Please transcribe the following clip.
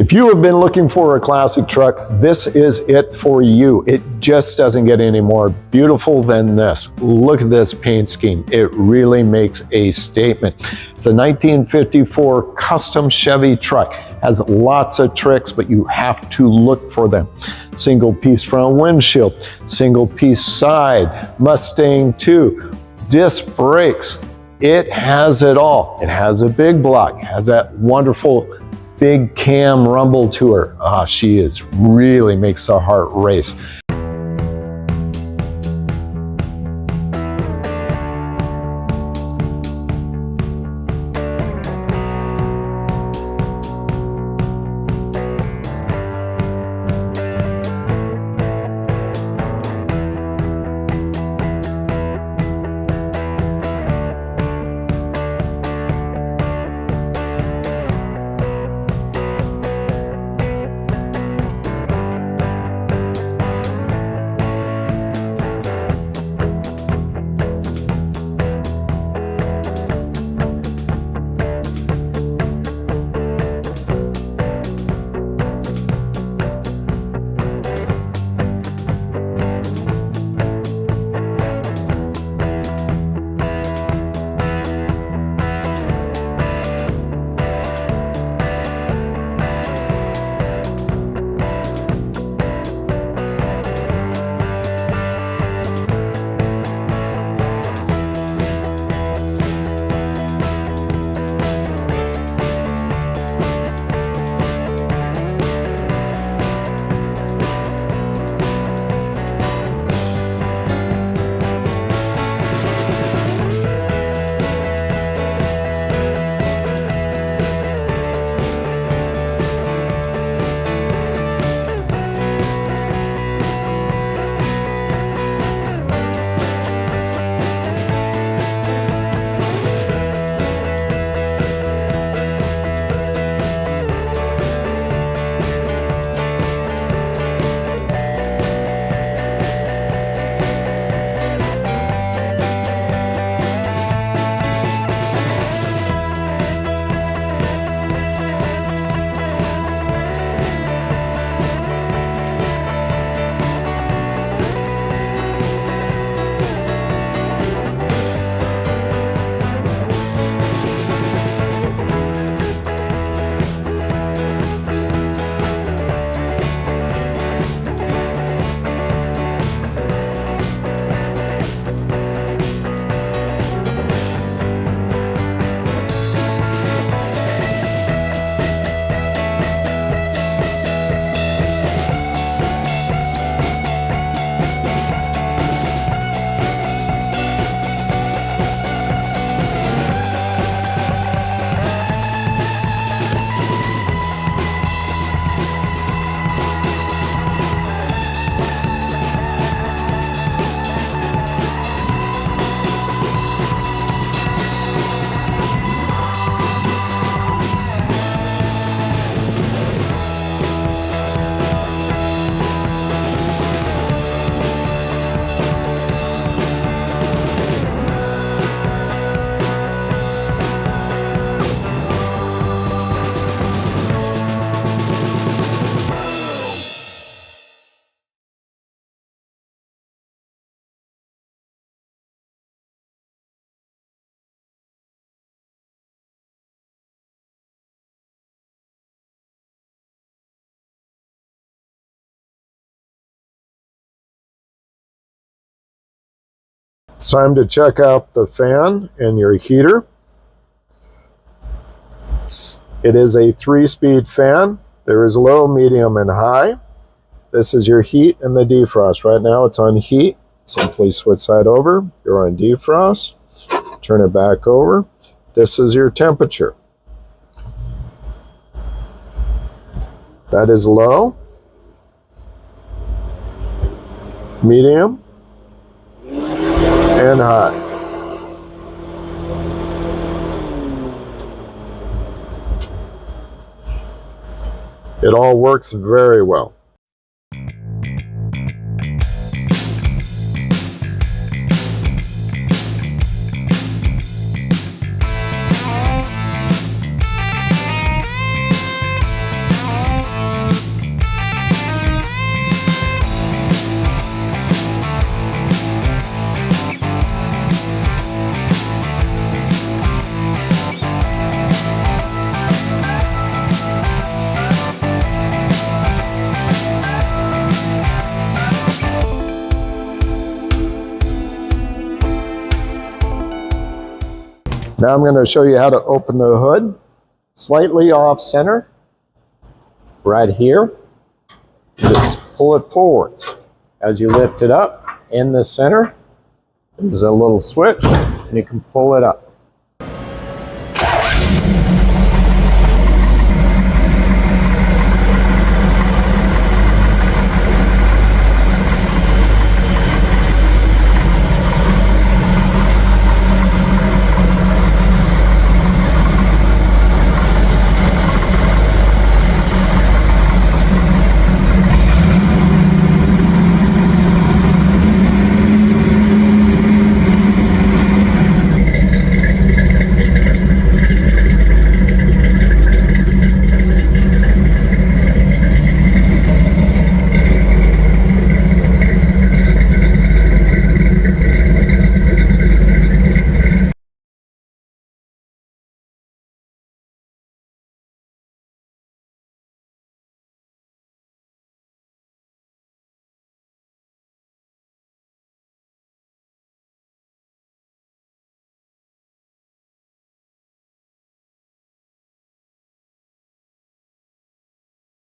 If you have been looking for a classic truck, this is it for you. It just doesn't get any more beautiful than this. Look at this paint scheme. It really makes a statement. It's a 1954 custom Chevy truck. Has lots of tricks, but you have to look for them. Single piece front windshield, single piece side, Mustang II, disc brakes. It has it all. It has a big block, has that wonderful big cam rumble to her. She is really makes the heart race. It's time to check out the fan and your heater. It is a 3-speed fan. There is low, medium, and high. This is your heat and the defrost. Right now it's on heat. Simply switch that over. You're on defrost. Turn it back over. This is your temperature. That is low, medium, and high. It all works very well. Now I'm going to show you how to open the hood. Slightly off center, right here. Just pull it forwards. As you lift it up in the center, there's a little switch and you can pull it up.